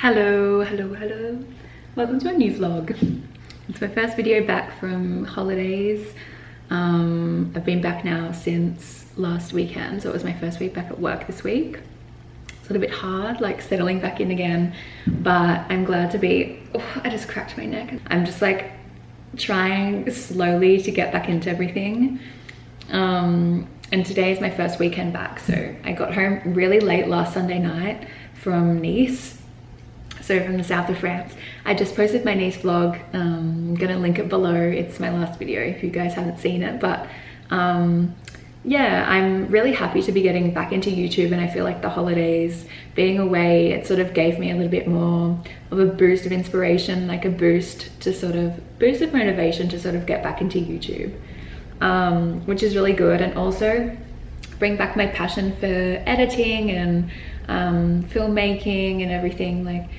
Hello. Welcome to a new vlog. It's my first video back from holidays. I've been back now since last weekend, so it was my first week back at work this week. It's a little bit hard, like settling back in again, but I'm glad to be, oh, I just cracked my neck. I'm just like trying slowly to get back into everything. And today is my first weekend back, so I got home really late last Sunday night from Nice. So from the south of France. I just posted my Nice vlog. I'm gonna link it below. It's my last video if you guys haven't seen it, but yeah, I'm really happy to be getting back into YouTube, and I feel like the holidays, being away, it sort of gave me a little bit more of a boost of inspiration, like a boost of motivation to sort of get back into YouTube, which is really good, and also bring back my passion for editing and filmmaking and everything. Like,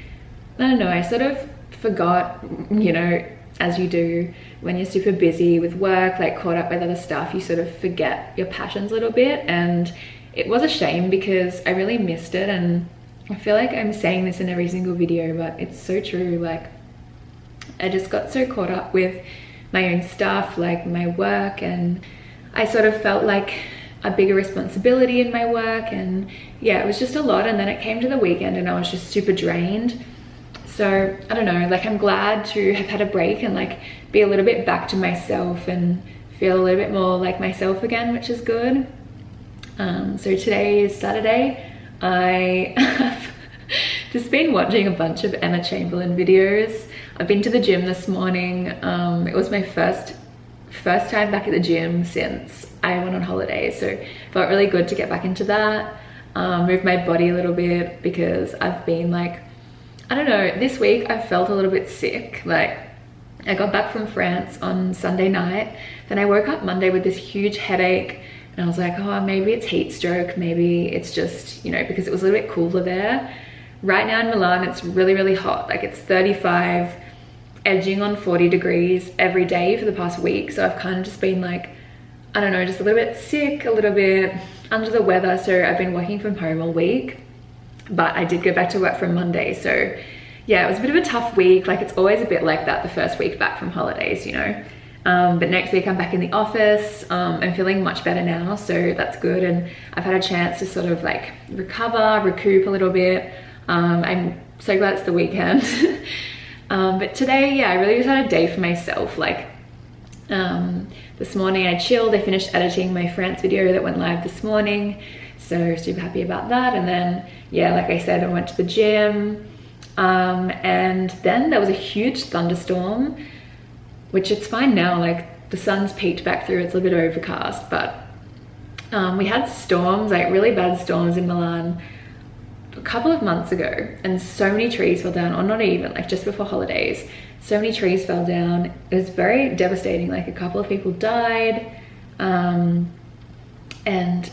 I don't know, I sort of forgot, you know, as you do when you're super busy with work, like caught up with other stuff, you sort of forget your passions a little bit. And it was a shame because I really missed it, and I feel like I'm saying this in every single video, but it's so true. Like, I just got so caught up with my own stuff, like my work, and I sort of felt like a bigger responsibility in my work, and yeah, it was just a lot. And then it came to the weekend and I was just super drained. So I don't know, like I'm glad to have had a break and like be a little bit back to myself and feel a little bit more like myself again, which is good. So today is Saturday. I have just been watching a bunch of Emma Chamberlain videos. I've been to the gym this morning. It was my first time back at the gym since I went on holiday, so it felt really good to get back into that. Move my body a little bit because I've been like, I don't know, this week I felt a little bit sick. Like, I got back from France on Sunday night, then I woke up Monday with this huge headache, and I was like, oh, maybe it's heat stroke, maybe it's just, you know, because it was a little bit cooler there. Right now in Milan, it's really hot. Like, it's 35, edging on 40 degrees every day for the past week. So I've kind of just been like, I don't know, just a little bit sick, a little bit under the weather. So I've been working from home all week, but I did go back to work from Monday. So yeah, it was a bit of a tough week. Like, it's always a bit like that the first week back from holidays, you know. But next week I'm back in the office. I'm feeling much better now, so that's good. And I've had a chance to sort of like recoup a little bit. I'm so glad it's the weekend. But today, yeah, I really just had a day for myself. Like, this morning I chilled. I finished editing my France video that went live this morning, so super happy about that. And then, yeah, like I said, I went to the gym, and then there was a huge thunderstorm, which it's fine now. Like, the sun's peeked back through. It's a little bit overcast, but we had storms, like really bad storms in Milan a couple of months ago, and so many trees fell down, or not even, like just before holidays, so many trees fell down. It was very devastating. Like, a couple of people died, and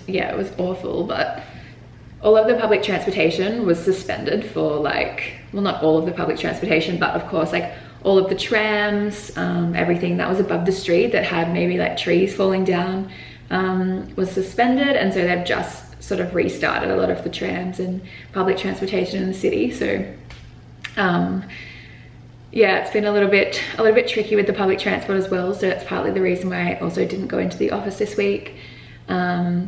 yeah, it was awful. But all of the public transportation was suspended for like, well, not all of the public transportation, but of course, like all of the trams, everything that was above the street that had maybe like trees falling down, was suspended. And so they've just sort of restarted a lot of the trams and public transportation in the city. So yeah, it's been a little bit tricky with the public transport as well. So that's partly the reason why I also didn't go into the office this week. But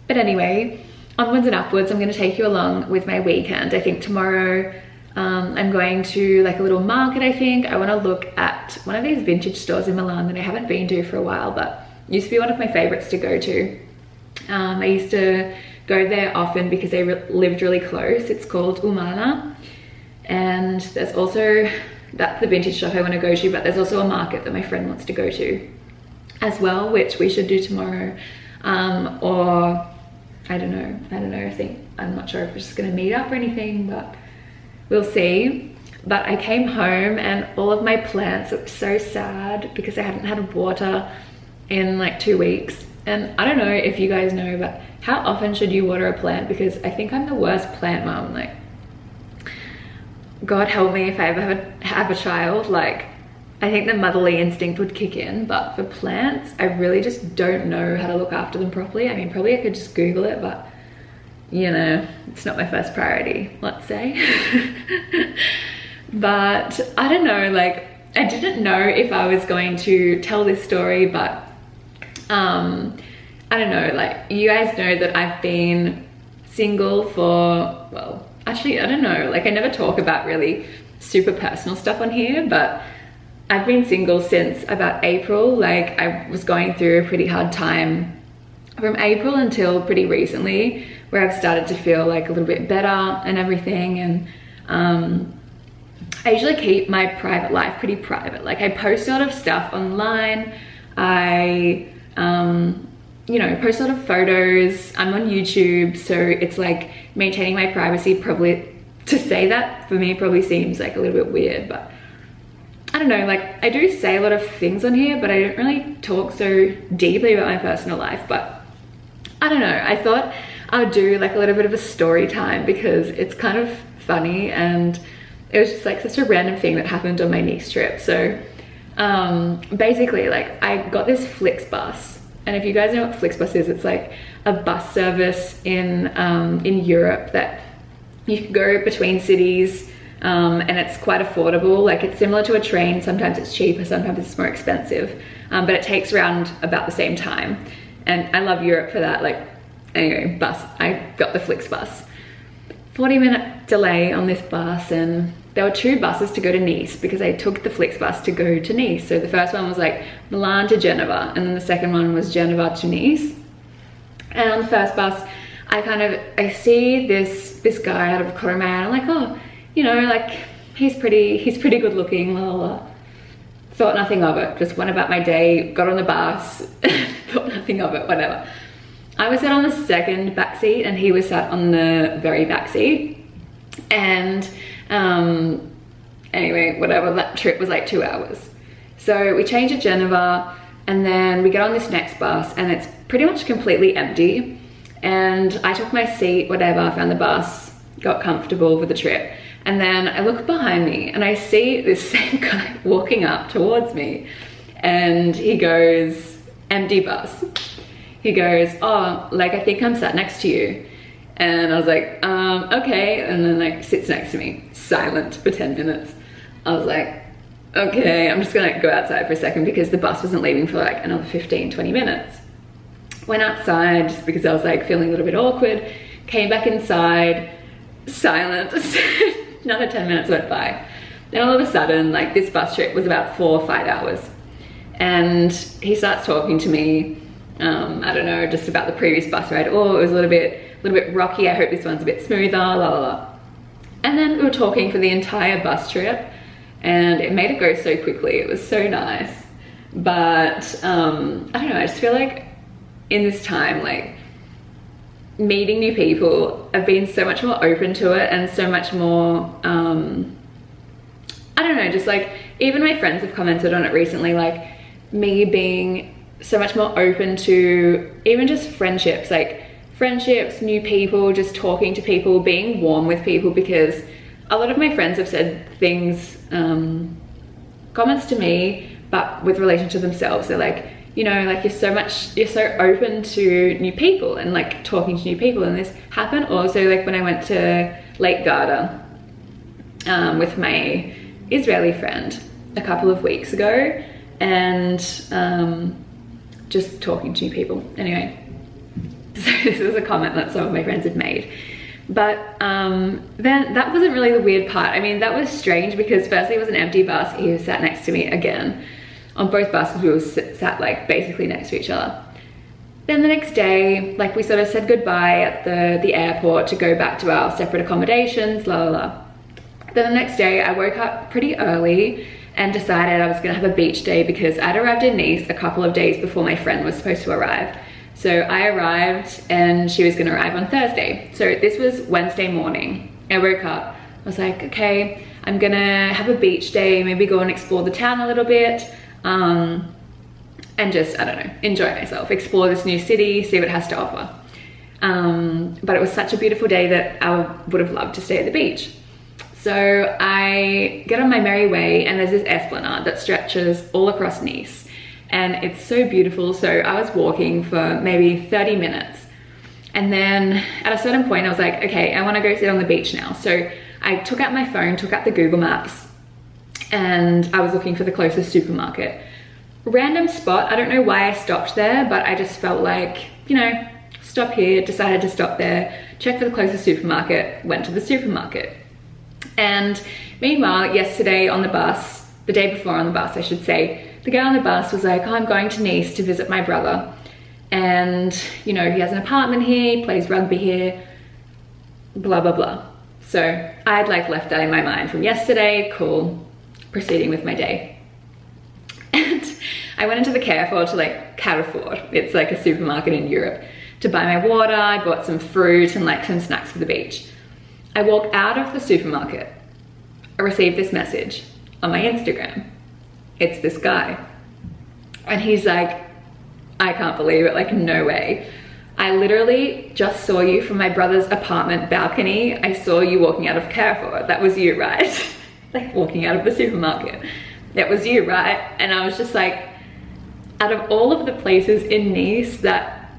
anyway, onwards and upwards, I'm going to take you along with my weekend. I think tomorrow I'm going to like a little market. I think I want to look at one of these vintage stores in Milan that I haven't been to for a while, but used to be one of my favorites to go to. I used to go there often because they lived really close. It's called Umana, and there's also, that's the vintage shop I want to go to, but there's also a market that my friend wants to go to as well, which we should do tomorrow. Or I don't know, I'm not sure if we're just gonna meet up or anything, but we'll see. But I came home and all of my plants looked so sad because I hadn't had water in like 2 weeks. And I don't know if you guys know, but how often should you water a plant? Because I think I'm the worst plant mom. Like, God help me if I ever have a child. Like, I think the motherly instinct would kick in, but for plants, I really just don't know how to look after them properly. I mean, probably I could just Google it, but you know, it's not my first priority, let's say. But I don't know, like, I didn't know if I was going to tell this story, but I don't know, like, you guys know that I've been single for, well, actually, I don't know, like, I never talk about really super personal stuff on here, but I've been single since about April. Like, I was going through a pretty hard time from April until pretty recently, where I've started to feel like a little bit better and everything. And I usually keep my private life pretty private. Like, I post a lot of stuff online. I you know, post a lot of photos. I'm on YouTube, so it's like maintaining my privacy. Probably, to say that for me probably seems like a little bit weird, but I don't know, like, I do say a lot of things on here, but I don't really talk so deeply about my personal life. But I don't know, I thought I'd do like a little bit of a story time because it's kind of funny, and it was just like such a random thing that happened on my niece trip. So basically, like, I got this Flixbus. And if you guys know what Flixbus is, it's like a bus service in Europe that you can go between cities, and it's quite affordable. Like, it's similar to a train. Sometimes it's cheaper, sometimes it's more expensive, but it takes around about the same time. And I love Europe for that. Like, anyway, bus, I got the Flixbus. 40-minute delay on this bus, and there were 2 buses to go to Nice because I took the Flixbus to go to Nice. So the first one was like Milan to Geneva, and then the second one was Geneva to Nice. And on the first bus, I see this guy out of the corner of my eye. I'm like, oh, you know, like, he's pretty good looking, la la la. Thought nothing of it, just went about my day, got on the bus, thought nothing of it, whatever. I was sat on the second back seat and he was sat on the very back seat. And anyway, whatever, that trip was like 2 hours. So we changed at Geneva, and then we get on this next bus and it's pretty much completely empty. And I took my seat, whatever, found the bus, got comfortable with the trip. And then I look behind me and I see this same guy walking up towards me, and he goes, empty bus. He goes, oh, like, I think I'm sat next to you. And I was like, okay. And then, like, sits next to me, silent for 10 minutes. I was like, okay, I'm just gonna go outside for a second because the bus wasn't leaving for like another 15, 20 minutes. Went outside just because I was like feeling a little bit awkward. Came back inside, silent. Another 10 minutes went by. Then all of a sudden, like, this bus trip was about 4 or 5 hours. And he starts talking to me, I don't know, just about the previous bus ride. Oh, it was a little bit rocky. I hope this one's a bit smoother, la la la. And then we were talking for the entire bus trip, and it made it go so quickly. It was so nice. But I don't know, I just feel like in this time, like, meeting new people, I've been so much more open to it and so much more, I don't know, just like, even my friends have commented on it recently, like, me being so much more open to even just friendships, like friendships, new people, just talking to people, being warm with people, because a lot of my friends have said things, comments to me, but with relation to themselves. They're like, you know, like, you're so open to new people and like talking to new people. And this happened also like when I went to Lake Garda with my Israeli friend a couple of weeks ago, and just talking to new people. Anyway, so this is a comment that some of my friends had made. But then that wasn't really the weird part. I mean, that was strange because firstly it was an empty bus. He was sat next to me again. On both buses we were sat like basically next to each other. Then the next day, like, we sort of said goodbye at the airport to go back to our separate accommodations, la la la. Then the next day I woke up pretty early and decided I was gonna have a beach day because I'd arrived in Nice a couple of days before my friend was supposed to arrive. So I arrived and she was gonna arrive on Thursday. So this was Wednesday morning. I woke up, I was like, okay, I'm gonna have a beach day, maybe go and explore the town a little bit, and just, I don't know, enjoy myself, explore this new city, see what it has to offer. But it was such a beautiful day that I would have loved to stay at the beach. So I get on my merry way, and there's this esplanade that stretches all across Nice, and it's so beautiful. So I was walking for maybe 30 minutes, And then at a certain point I was like, okay, I want to go sit on the beach now. So I took out my phone, took out the Google Maps, and I was looking for the closest supermarket. Random spot, I don't know why I stopped there, but I just felt like, you know, stop here, decided to stop there, check for the closest supermarket, went to the supermarket. And meanwhile, yesterday on the bus, the day before on the bus, I should say, the guy on the bus was like, oh, I'm going to Nice to visit my brother. And, you know, he has an apartment here, he plays rugby here, blah, blah, blah. So I'd like left that in my mind from yesterday, cool, proceeding with my day. And I went into the Carrefour to like Carrefour, it's like a supermarket in Europe, to buy my water. I bought some fruit and like some snacks for the beach. I walk out of the supermarket, I received this message on my Instagram. It's this guy. And he's like, I can't believe it, like no way. I literally just saw you from my brother's apartment balcony. I saw you walking out of Carrefour. That was you, right? Like walking out of the supermarket. That was you, right? And I was just like, out of all of the places in Nice that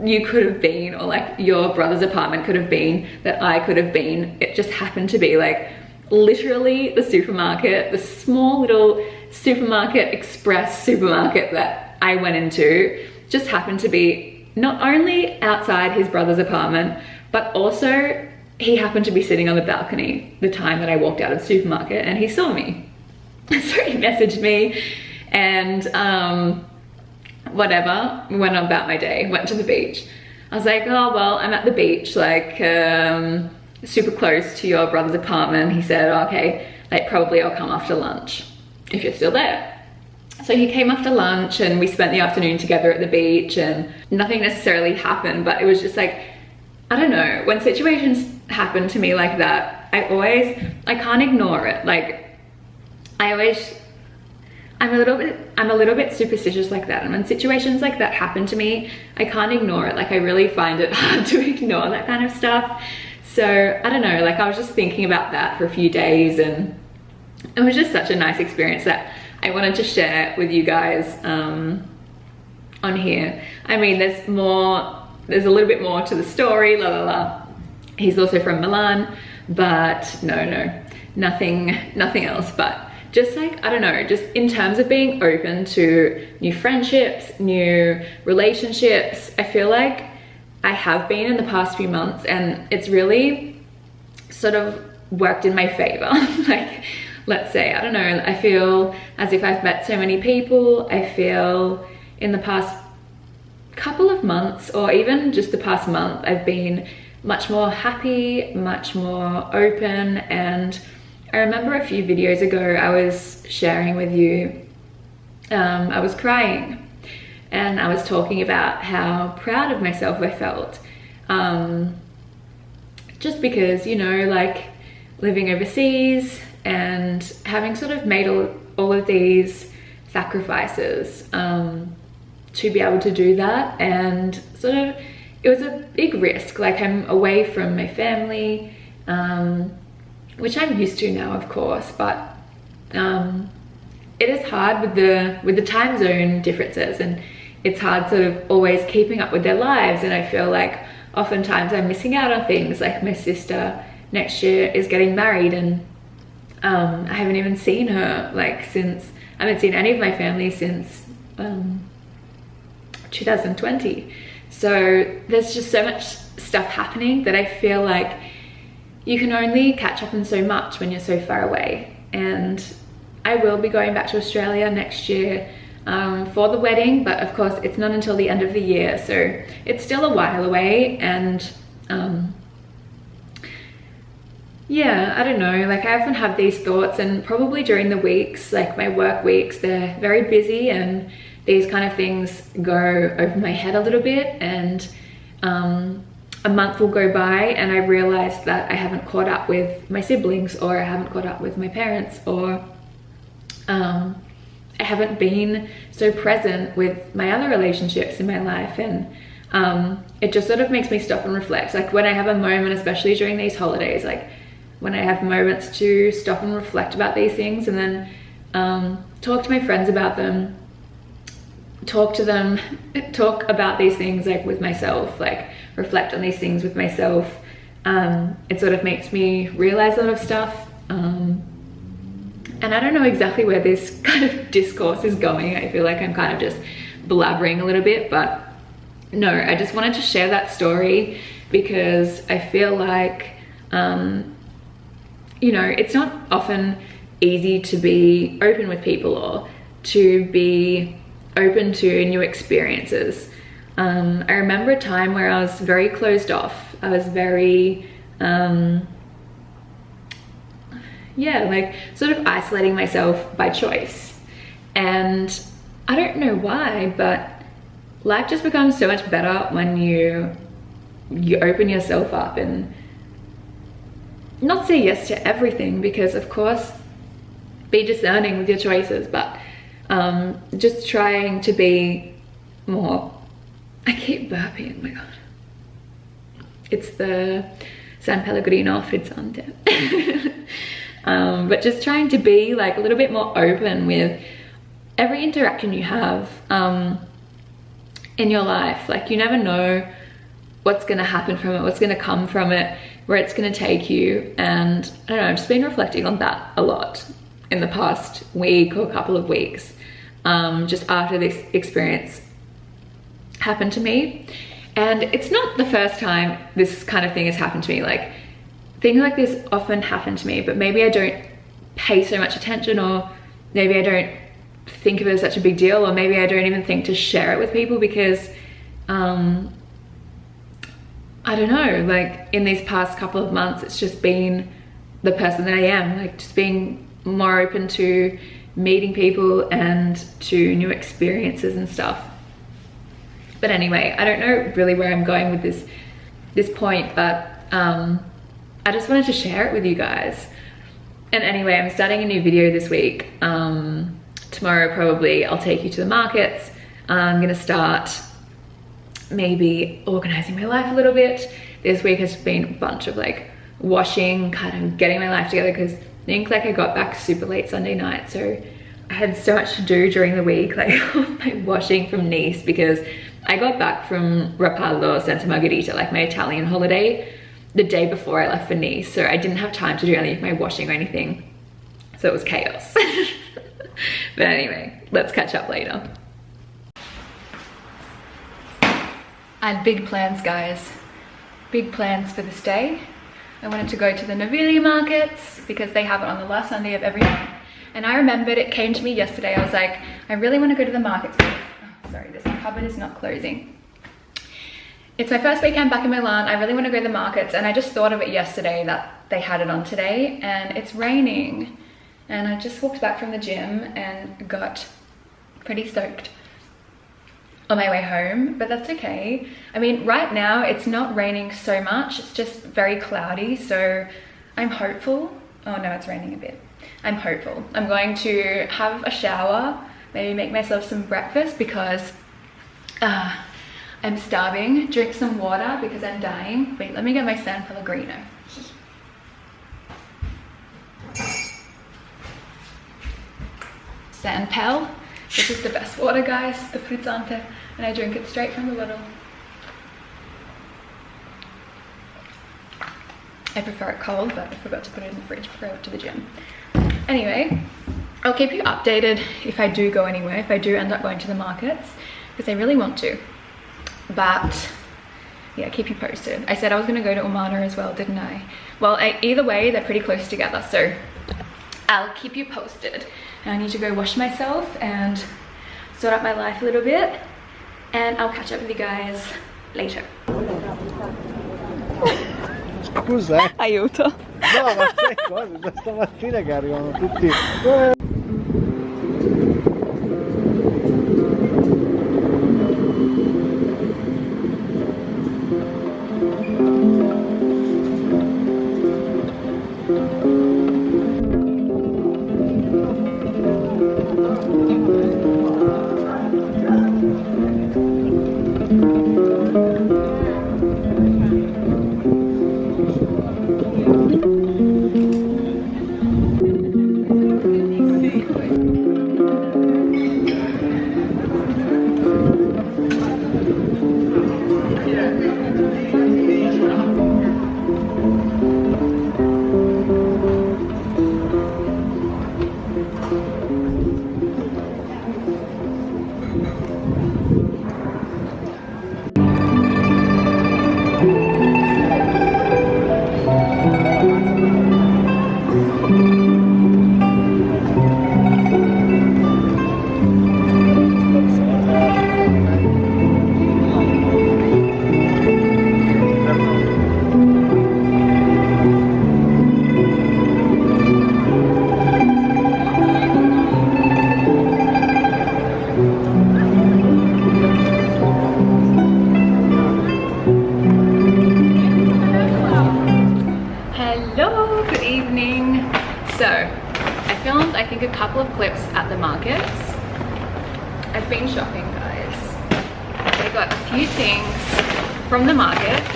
you could have been, or like your brother's apartment could have been, that I could have been, it just happened to be like literally the supermarket, the small little supermarket, express supermarket that I went into, just happened to be not only outside his brother's apartment, but also he happened to be sitting on the balcony the time that I walked out of the supermarket, and he saw me. So he messaged me, and whatever, went on about my day, went to the beach. I was like, oh, well, I'm at the beach, like super close to your brother's apartment. He said, oh, okay, like probably I'll come after lunch if you're still there. So he came after lunch and we spent the afternoon together at the beach, and nothing necessarily happened, but it was just like, I don't know, when situations happen to me like that, I can't ignore it. Like I'm a little bit superstitious like that, and when situations like that happen to me, I can't ignore it. Like I really find it hard to ignore that kind of stuff. So I don't know, like I was just thinking about that for a few days, and it was just such a nice experience that I wanted to share with you guys on here. I mean, there's a little bit more to the story, la la la. He's also from Milan, but no, nothing else. But just like, I don't know, just in terms of being open to new friendships, new relationships, I feel like I have been in the past few months, and it's really sort of worked in my favor. Like, let's say, I don't know, I feel as if I've met so many people. I feel in the past couple of months, or even just the past month, I've been much more happy, much more open. And I remember a few videos ago I was sharing with you, I was crying and I was talking about how proud of myself I felt, just because, you know, like living overseas and having sort of made all of these sacrifices to be able to do that. And sort of, it was a big risk. Like I'm away from my family, which I'm used to now, of course, but it is hard with the time zone differences, and it's hard sort of always keeping up with their lives. And I feel like oftentimes I'm missing out on things. Like my sister next year is getting married, and I haven't even seen her I haven't seen any of my family since 2020. So there's just so much stuff happening that I feel like you can only catch up on so much when you're so far away. And I will be going back to Australia next year for the wedding, but of course it's not until the end of the year, so it's still a while away. And yeah, I don't know, like I often have these thoughts, and probably during the weeks, like my work weeks, they're very busy, and these kind of things go over my head a little bit. And a month will go by and I realize that I haven't caught up with my siblings, or I haven't caught up with my parents, or I haven't been so present with my other relationships in my life. And it just sort of makes me stop and reflect. Like when I have a moment, especially during these holidays, like when I have moments to stop and reflect about these things, and then talk to my friends about them, talk to them, talk about these things like with myself, like reflect on these things with myself. It sort of makes me realize a lot of stuff. And I don't know exactly where this kind of discourse is going. I feel like I'm kind of just blabbering a little bit, but no, I just wanted to share that story because I feel like, you know, it's not often easy to be open with people or to be open to new experiences. I remember a time where I was very closed off. I was very, yeah, like sort of isolating myself by choice. And I don't know why, but life just becomes so much better when you open yourself up and not say yes to everything, because of course be discerning with your choices, but just trying to be more, I keep burping, oh my god. It's the San Pellegrino frizzante. But just trying to be like a little bit more open with every interaction you have in your life. Like, you never know what's gonna happen from it, what's gonna come from it, where it's gonna take you. And I don't know, I've just been reflecting on that a lot in the past week or couple of weeks, just after this experience happened to me. And it's not the first time this kind of thing has happened to me. Like, things like this often happen to me, but maybe I don't pay so much attention, or maybe I don't think of it as such a big deal, or maybe I don't even think to share it with people because I don't know, like in these past couple of months, it's just been the person that I am, like just being more open to meeting people and to new experiences and stuff. But anyway, I don't know really where I'm going with this point, but I just wanted to share it with you guys. And anyway, I'm starting a new video this week. Tomorrow probably I'll take you to the markets. I'm gonna start maybe organizing my life a little bit. This week has been a bunch of like washing, kind of getting my life together, because I think like I got back super late Sunday night, so I had so much to do during the week, like my washing from Nice, because I got back from Rapallo, Santa Margherita, like my Italian holiday, the day before I left for Nice, so I didn't have time to do any of my washing or anything, so it was chaos. But anyway, let's catch up later. I had big plans, guys. Big plans for this day. I wanted to go to the Novilli markets because they have it on the last Sunday of every month. And I remembered, it came to me yesterday, I was like, I really want to go to the markets. Oh, sorry, this cupboard is not closing. It's my first weekend back in Milan. I really want to go to the markets, and I just thought of it yesterday that they had it on today, and it's raining. And I just walked back from the gym and got pretty soaked on my way home, but that's okay. I mean, right now it's not raining so much, it's just very cloudy, so I'm hopeful. Oh no, it's raining a bit. I'm hopeful. I'm going to have a shower, maybe make myself some breakfast because I'm starving, drink some water because I'm dying. Wait, let me get my San Pellegrino. San Pel. This is the best water, guys, the frizzante, and I drink it straight from the bottle. I prefer it cold, but I forgot to put it in the fridge before I went to the gym. Anyway, I'll keep you updated if I do go anywhere, if I do end up going to the markets, because I really want to. But yeah, keep you posted. I said I was going to go to Umana as well, didn't I? Well, either way, they're pretty close together, so I'll keep you posted. And I need to go wash myself and sort out my life a little bit, and I'll catch up with you guys later. Cos'è? Aiuto. No, ma sai cosa? Da stamattina che arrivano tutti... Hello, good evening. So, I filmed I think a couple of clips at the markets. I've been shopping, guys. I got a few things from the markets,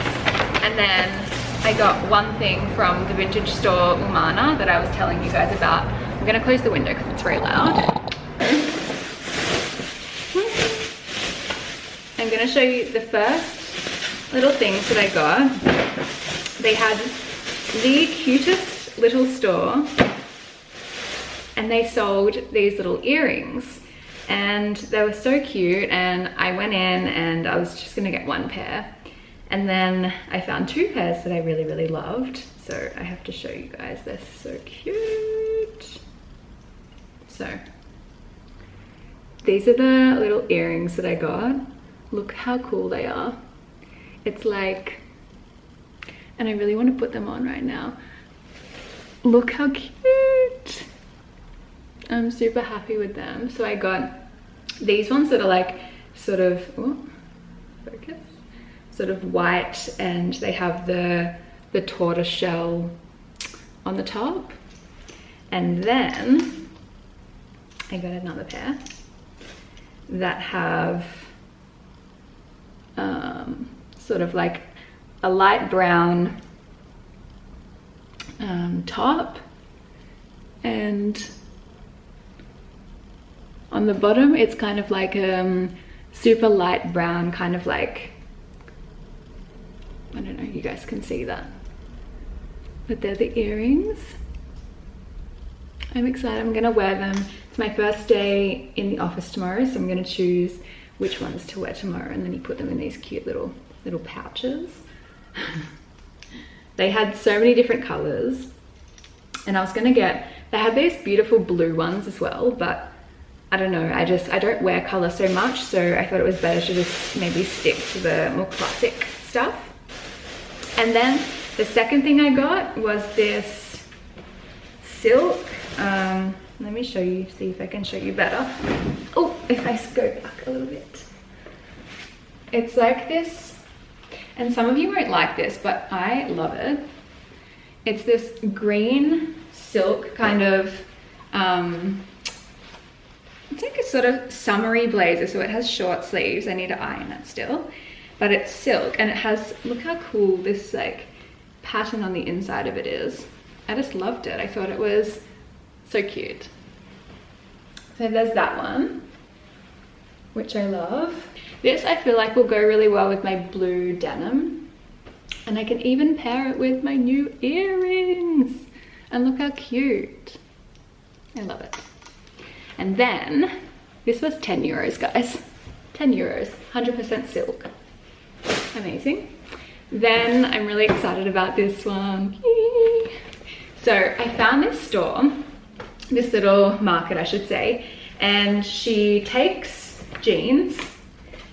and then I got one thing from the vintage store Umana that I was telling you guys about. I'm gonna close the window because it's very loud. I'm gonna show you the first little things that I got. They had the cutest little store, and they sold these little earrings, and they were so cute, and I went in and I was just gonna get one pair, and then I found two pairs that I really loved, so I have to show you guys. They're so cute. So these are the little earrings that I got. Look how cool they are. It's like, and I really want to put them on right now. Look how cute. I'm super happy with them. So I got these ones that are like sort of, oh, focus, sort of white, and they have the tortoise shell on the top. And then I got another pair that have sort of like a light brown top, and on the bottom it's kind of like super light brown, kind of like, I don't know, you guys can see that, but they're the earrings. I'm excited. I'm gonna wear them. It's my first day in the office tomorrow, so I'm gonna choose which ones to wear tomorrow, and then you put them in these cute little pouches. They had so many different colors, and I was gonna get, they had these beautiful blue ones as well, but I don't know, I don't wear color so much, so I thought it was better to just maybe stick to the more classic stuff. And then the second thing I got was this silk, let me show you, see if I can show you better. Oh, if I go back a little bit. It's like this, and some of you won't like this, but I love it. It's this green silk kind of, it's like a sort of summery blazer, so it has short sleeves. I need to iron it still, but it's silk, and it has, look how cool this like pattern on the inside of it is. I just loved it. I thought it was so cute. So there's that one, which I love. This I feel like will go really well with my blue denim, and I can even pair it with my new earrings. And look how cute. I love it. And then this was 10 euros, guys. 10 euros, 100% silk. Amazing. Then I'm really excited about this one. So I found this store, this little market I should say, and she takes jeans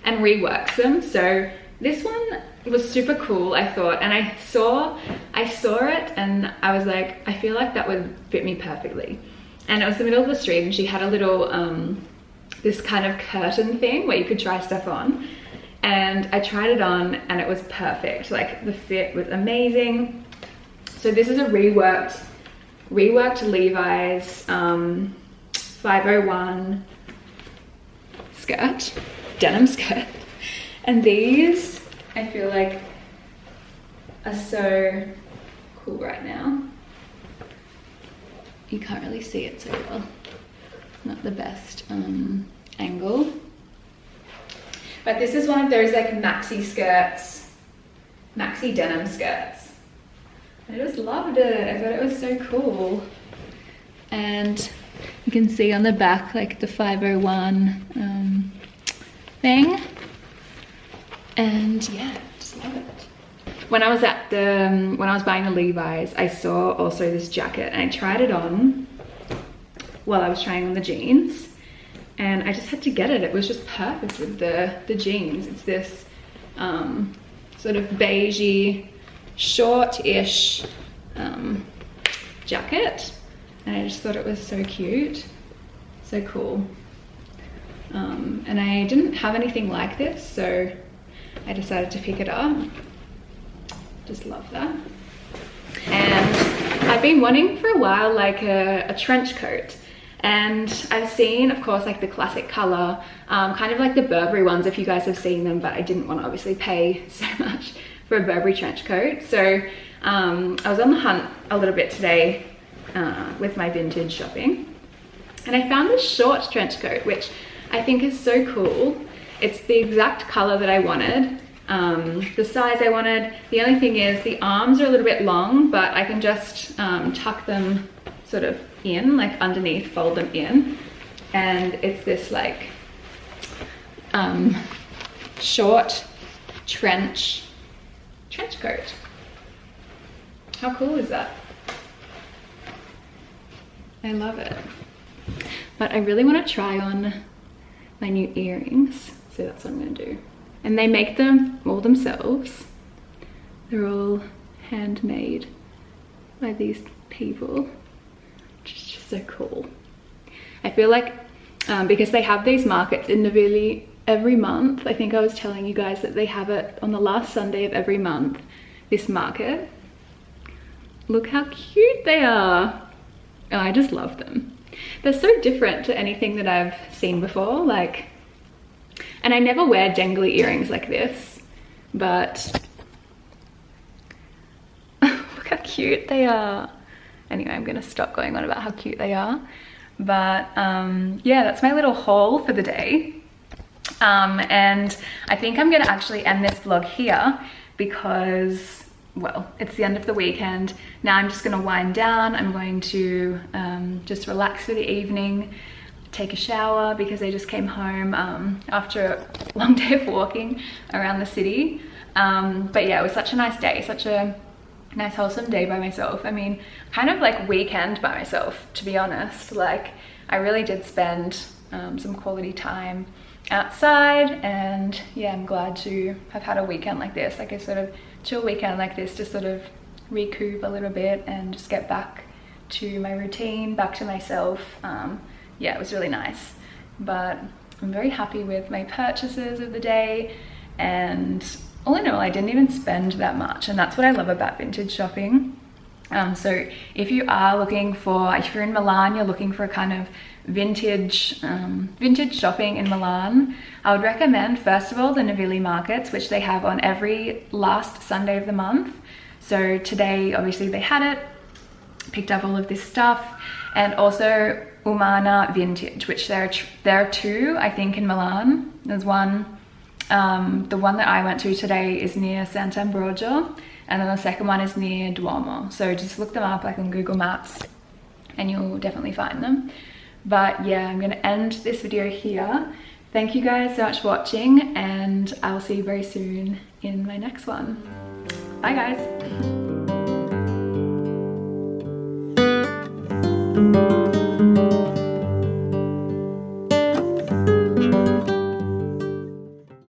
and reworks them. So this one was super cool, I thought, and I saw it and I was like, I feel like that would fit me perfectly. And it was the middle of the street, and she had a little this kind of curtain thing where you could try stuff on, and I tried it on and it was perfect. Like the fit was amazing. So this is a reworked Levi's 501 skirt, denim skirt, and these I feel like are so cool right now. You can't really see it so well, not the best angle, but this is one of those like maxi skirts, maxi denim skirts. I just loved it. I thought it was so cool. And you can see on the back like the 501 thing. And yeah, just love it. When I was at when I was buying the Levi's, I saw also this jacket, and I tried it on while I was trying on the jeans, and I just had to get it. It was just perfect with the jeans. It's this sort of beigey, short-ish jacket, and I just thought it was so cute, so cool. And I didn't have anything like this, so I decided to pick it up. Just love that. And I've been wanting for a while like a trench coat, and I've seen, of course, like the classic color, kind of like the Burberry ones, if you guys have seen them, but I didn't want to obviously pay so much for a Burberry trench coat. So I was on the hunt a little bit today with my vintage shopping, and I found this short trench coat, which I think is so cool. It's the exact color that I wanted, the size I wanted. The only thing is the arms are a little bit long, but I can just tuck them sort of in, like underneath, fold them in. And it's this like short trench coat. How cool is that? I love it. But I really want to try on my new earrings, so that's what I'm going to do. And they make them all themselves. They're all handmade by these people, which is just so cool. I feel like because they have these markets in Navili every month, I think I was telling you guys that they have it on the last Sunday of every month, this market. Look how cute they are. Oh, I just love them. They're so different to anything that I've seen before, like, and I never wear dangly earrings like this, but look how cute they are. Anyway, I'm gonna stop going on about how cute they are. But yeah, that's my little haul for the day. And I think I'm gonna actually end this vlog here because, well, it's the end of the weekend. Now I'm just gonna wind down. I'm going to just relax for the evening, take a shower because I just came home after a long day of walking around the city. But yeah, it was such a nice day, such a nice wholesome day by myself. I mean, kind of like weekend by myself, to be honest. Like, I really did spend some quality time outside, and yeah, I'm glad to have had a weekend like this, like a sort of chill weekend like this, to sort of recoup a little bit and just get back to my routine, back to myself. Yeah, it was really nice. But I'm very happy with my purchases of the day, and all in all, I didn't even spend that much, and that's what I love about vintage shopping. So if you are looking for, if you're in Milan, you're looking for a kind of vintage shopping in Milan, I would recommend, first of all, the Navili markets, which they have on every last Sunday of the month. So today, obviously, they had it, picked up all of this stuff, and also Umana Vintage, which there are two, I think, in Milan. There's one, the one that I went to today is near Sant'Ambrogio, and then the second one is near Duomo. So just look them up, like on Google Maps, and you'll definitely find them. But yeah, I'm gonna end this video here. Thank you guys so much for watching, and I will see you very soon in my next one. Bye guys.